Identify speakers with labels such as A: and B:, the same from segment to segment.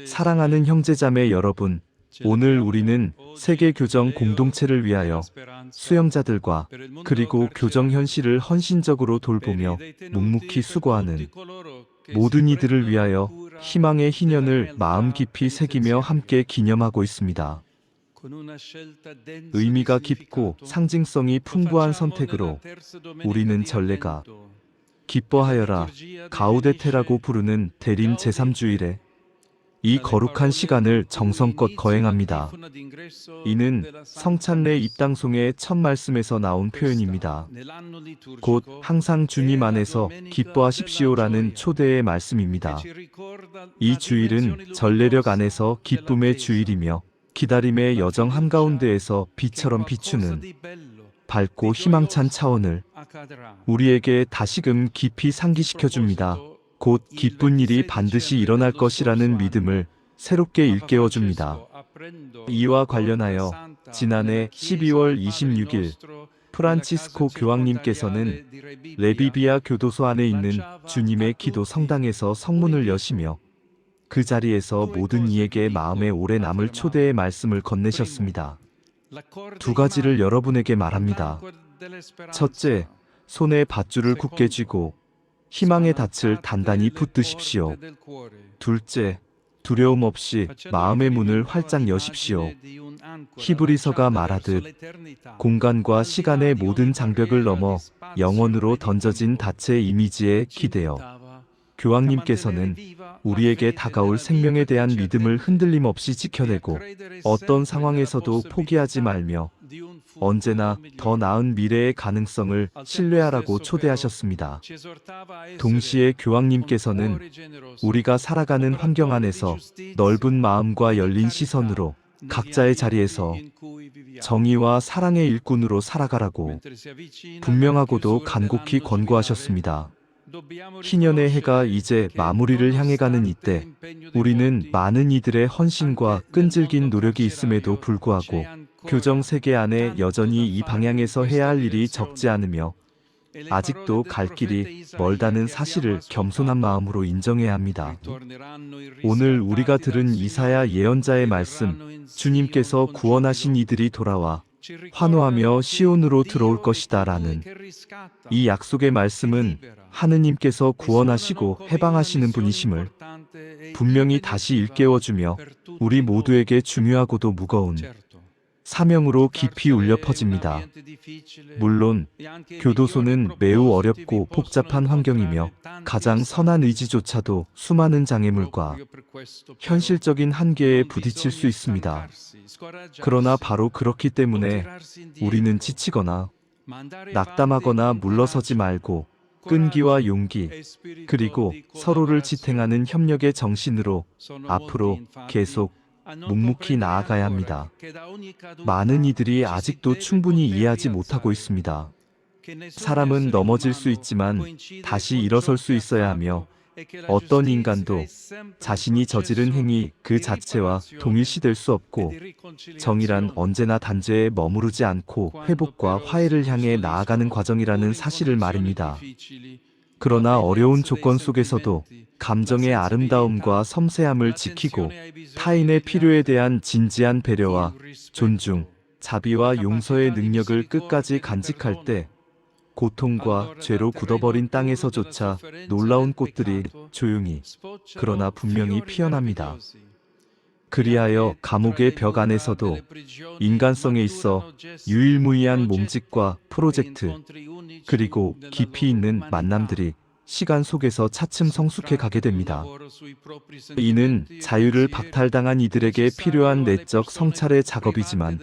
A: 사랑하는 형제자매 여러분, 오늘 우리는 세계 교정 공동체를 위하여 수영자들과 그리고 교정 현실을 헌신적으로 돌보며 묵묵히 수고하는 모든 이들을 위하여 희망의 희년을 마음 깊이 새기며 함께 기념하고 있습니다. 의미가 깊고 상징성이 풍부한 선택으로 우리는 전례가 기뻐하여라 가우데테라고 부르는 대림 제3주일에 이 거룩한 시간을 정성껏 거행합니다. 이는 성찬례 입당송의 첫 말씀에서 나온 표현입니다. 곧 항상 주님 안에서 기뻐하십시오라는 초대의 말씀입니다. 이 주일은 전례력 안에서 기쁨의 주일이며 기다림의 여정 한가운데에서 빛처럼 비추는 밝고 희망찬 차원을 우리에게 다시금 깊이 상기시켜줍니다. 곧 기쁜 일이 반드시 일어날 것이라는 믿음을 새롭게 일깨워줍니다. 이와 관련하여 지난해 12월 26일 프란치스코 교황님께서는 레비비아 교도소 안에 있는 주님의 기도 성당에서 성문을 여시며 그 자리에서 모든 이에게 마음에 오래 남을 초대의 말씀을 건네셨습니다. 두 가지를 여러분에게 말합니다. 첫째, 손에 밧줄을 굳게 쥐고 희망의 닻을 단단히 붙드십시오. 둘째, 두려움 없이 마음의 문을 활짝 여십시오. 히브리서가 말하듯 공간과 시간의 모든 장벽을 넘어 영원으로 던져진 닻의 이미지에 기대어 교황님께서는 우리에게 다가올 생명에 대한 믿음을 흔들림 없이 지켜내고 어떤 상황에서도 포기하지 말며 언제나 더 나은 미래의 가능성을 신뢰하라고 초대하셨습니다. 동시에 교황님께서는 우리가 살아가는 환경 안에서 넓은 마음과 열린 시선으로 각자의 자리에서 정의와 사랑의 일꾼으로 살아가라고 분명하고도 간곡히 권고하셨습니다. 희년의 해가 이제 마무리를 향해 가는 이때 우리는 많은 이들의 헌신과 끈질긴 노력이 있음에도 불구하고 교정 세계 안에 여전히 이 방향에서 해야 할 일이 적지 않으며 아직도 갈 길이 멀다는 사실을 겸손한 마음으로 인정해야 합니다. 오늘 우리가 들은 이사야 예언자의 말씀, 주님께서 구원하신 이들이 돌아와 환호하며 시온으로 들어올 것이다 라는 이 약속의 말씀은 하느님께서 구원하시고 해방하시는 분이심을 분명히 다시 일깨워주며 우리 모두에게 중요하고도 무거운 사명으로 깊이 울려 퍼집니다. 물론 교도소는 매우 어렵고 복잡한 환경이며 가장 선한 의지조차도 수많은 장애물과 현실적인 한계에 부딪힐 수 있습니다. 그러나 바로 그렇기 때문에 우리는 지치거나 낙담하거나 물러서지 말고 끈기와 용기 그리고 서로를 지탱하는 협력의 정신으로 앞으로 계속 묵묵히 나아가야 합니다. 많은 이들이 아직도 충분히 이해하지 못하고 있습니다. 사람은 넘어질 수 있지만 다시 일어설 수 있어야 하며 어떤 인간도 자신이 저지른 행위 그 자체와 동일시될 수 없고 정의란 언제나 단죄에 머무르지 않고 회복과 화해를 향해 나아가는 과정이라는 사실을 말입니다. 그러나 어려운 조건 속에서도 감정의 아름다움과 섬세함을 지키고 타인의 필요에 대한 진지한 배려와 존중, 자비와 용서의 능력을 끝까지 간직할 때 고통과 죄로 굳어버린 땅에서조차 놀라운 꽃들이 조용히 그러나 분명히 피어납니다. 그리하여 감옥의 벽 안에서도 인간성에 있어 유일무이한 몸짓과 프로젝트 그리고 깊이 있는 만남들이 시간 속에서 차츰 성숙해 가게 됩니다. 이는 자유를 박탈당한 이들에게 필요한 내적 성찰의 작업이지만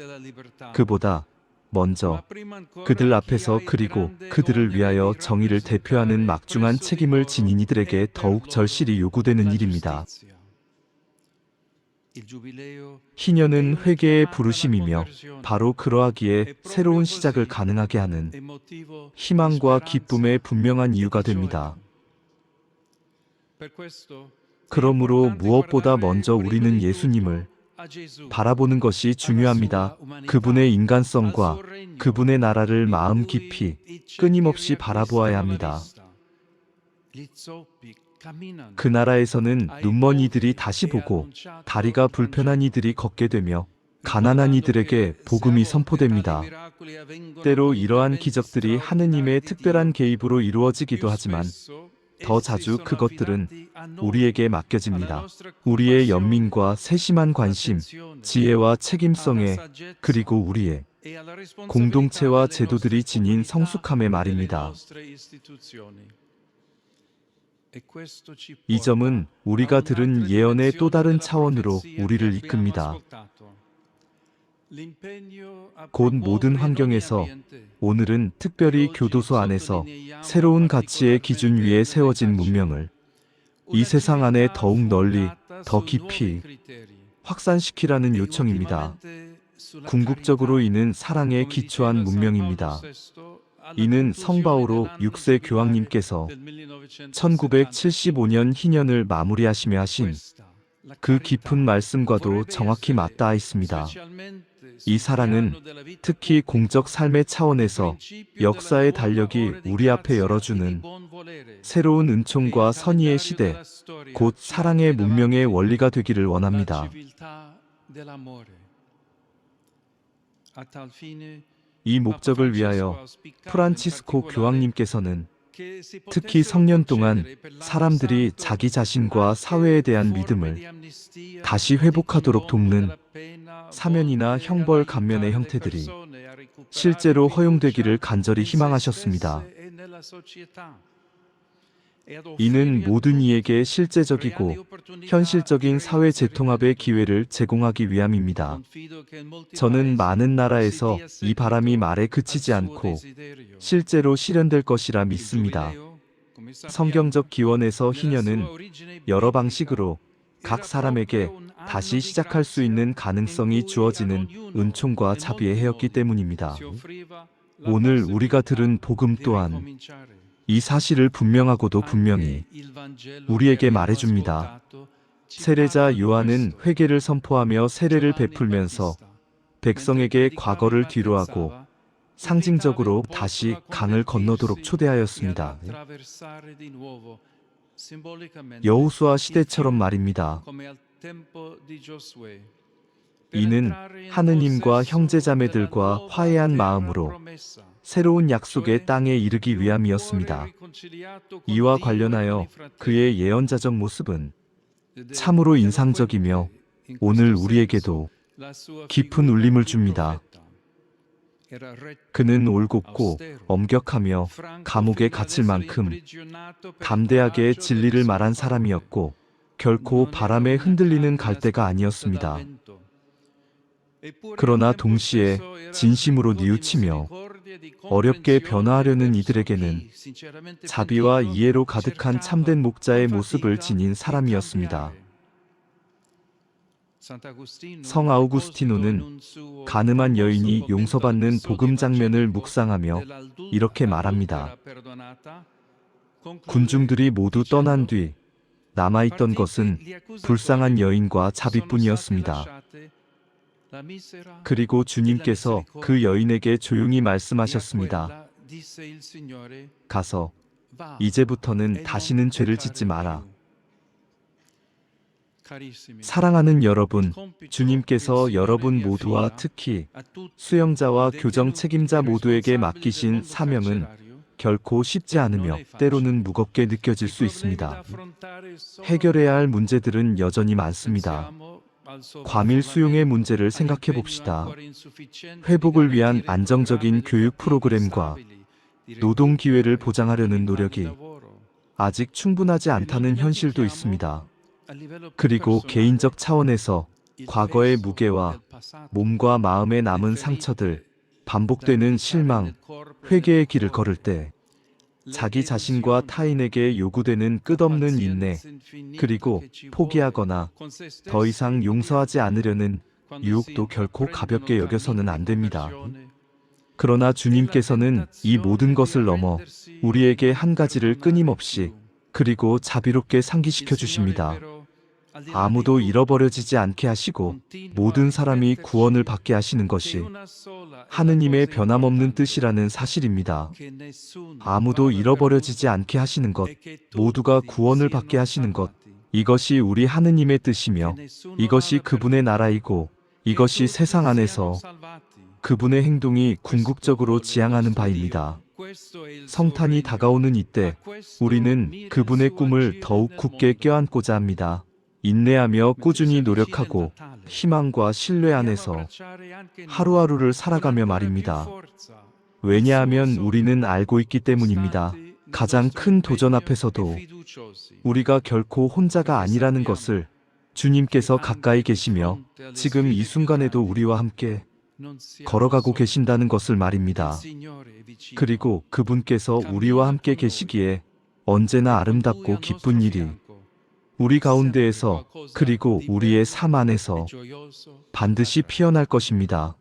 A: 그보다 먼저 그들 앞에서 그리고 그들을 위하여 정의를 대표하는 막중한 책임을 지닌 이들에게 더욱 절실히 요구되는 일입니다. 희년은 회개의 부르심이며 바로 그러하기에 새로운 시작을 가능하게 하는 희망과 기쁨의 분명한 이유가 됩니다. 그러므로 무엇보다 먼저 우리는 예수님을 바라보는 것이 중요합니다. 그분의 인간성과 그분의 나라를 마음 깊이 끊임없이 바라보아야 합니다. 그 나라에서는 눈먼 이들이 다시 보고 다리가 불편한 이들이 걷게 되며 가난한 이들에게 복음이 선포됩니다. 때로 이러한 기적들이 하느님의 특별한 개입으로 이루어지기도 하지만 더 자주 그것들은 우리에게 맡겨집니다. 우리의 연민과 세심한 관심, 지혜와 책임성에 그리고 우리의 공동체와 제도들이 지닌 성숙함의 말입니다. 이 점은 우리가 들은 예언의 또 다른 차원으로 우리를 이끕니다. 곧 모든 환경에서 오늘은 특별히 교도소 안에서 새로운 가치의 기준 위에 세워진 문명을 이 세상 안에 더욱 널리, 더 깊이 확산시키라는 요청입니다. 궁극적으로 이는 사랑에 기초한 문명입니다. 이는 성바오로 6세 교황님께서 1975년 희년을 마무리하시며 하신 그 깊은 말씀과도 정확히 맞닿아 있습니다. 이 사랑은 특히 공적 삶의 차원에서 역사의 달력이 우리 앞에 열어주는 새로운 은총과 선의의 시대, 곧 사랑의 문명의 원리가 되기를 원합니다. 이 목적을 위하여 프란치스코 교황님께서는 특히 성년 동안 사람들이 자기 자신과 사회에 대한 믿음을 다시 회복하도록 돕는 사면이나 형벌 감면의 형태들이 실제로 허용되기를 간절히 희망하셨습니다. 이는 모든 이에게 실제적이고 현실적인 사회 재통합의 기회를 제공하기 위함입니다. 저는 많은 나라에서 이 바람이 말에 그치지 않고 실제로 실현될 것이라 믿습니다. 성경적 기원에서 희년은 여러 방식으로 각 사람에게 다시 시작할 수 있는 가능성이 주어지는 은총과 자비의 해였기 때문입니다. 오늘 우리가 들은 복음 또한 이 사실을 분명하고도 분명히 우리에게 말해줍니다. 세례자 요한은 회개를 선포하며 세례를 베풀면서 백성에게 과거를 뒤로하고 상징적으로 다시 강을 건너도록 초대하였습니다. 여호수아 시대처럼 말입니다. 이는 하느님과 형제자매들과 화해한 마음으로 새로운 약속의 땅에 이르기 위함이었습니다. 이와 관련하여 그의 예언자적 모습은 참으로 인상적이며 오늘 우리에게도 깊은 울림을 줍니다. 그는 올곧고 엄격하며 감옥에 갇힐 만큼 담대하게 진리를 말한 사람이었고 결코 바람에 흔들리는 갈대가 아니었습니다. 그러나 동시에 진심으로 뉘우치며 어렵게 변화하려는 이들에게는 자비와 이해로 가득한 참된 목자의 모습을 지닌 사람이었습니다. 성 아우구스티노는 간음한 여인이 용서받는 복음 장면을 묵상하며 이렇게 말합니다. 군중들이 모두 떠난 뒤 남아있던 것은 불쌍한 여인과 자비뿐이었습니다. 그리고 주님께서 그 여인에게 조용히 말씀하셨습니다. 가서 이제부터는 다시는 죄를 짓지 마라. 사랑하는 여러분, 주님께서 여러분 모두와 특히 수영자와 교정 책임자 모두에게 맡기신 사명은 결코 쉽지 않으며 때로는 무겁게 느껴질 수 있습니다. 해결해야 할 문제들은 여전히 많습니다. 과밀 수용의 문제를 생각해 봅시다. 회복을 위한 안정적인 교육 프로그램과 노동 기회를 보장하려는 노력이 아직 충분하지 않다는 현실도 있습니다. 그리고 개인적 차원에서 과거의 무게와 몸과 마음에 남은 상처들, 반복되는 실망, 회개의 길을 걸을 때 자기 자신과 타인에게 요구되는 끝없는 인내, 그리고 포기하거나 더 이상 용서하지 않으려는 유혹도 결코 가볍게 여겨서는 안 됩니다. 그러나 주님께서는 이 모든 것을 넘어 우리에게 한 가지를 끊임없이 그리고 자비롭게 상기시켜 주십니다. 아무도 잃어버려지지 않게 하시고 모든 사람이 구원을 받게 하시는 것이 하느님의 변함없는 뜻이라는 사실입니다. 아무도 잃어버려지지 않게 하시는 것, 모두가 구원을 받게 하시는 것, 이것이 우리 하느님의 뜻이며 이것이 그분의 나라이고 이것이 세상 안에서 그분의 행동이 궁극적으로 지향하는 바입니다. 성탄이 다가오는 이때 우리는 그분의 꿈을 더욱 굳게 껴안고자 합니다. 인내하며 꾸준히 노력하고 희망과 신뢰 안에서 하루하루를 살아가며 말입니다. 왜냐하면 우리는 알고 있기 때문입니다. 가장 큰 도전 앞에서도 우리가 결코 혼자가 아니라는 것을 주님께서 가까이 계시며 지금 이 순간에도 우리와 함께 걸어가고 계신다는 것을 말입니다. 그리고 그분께서 우리와 함께 계시기에 언제나 아름답고 기쁜 일이 우리 가운데에서 그리고 우리의 삶 안에서 반드시 피어날 것입니다.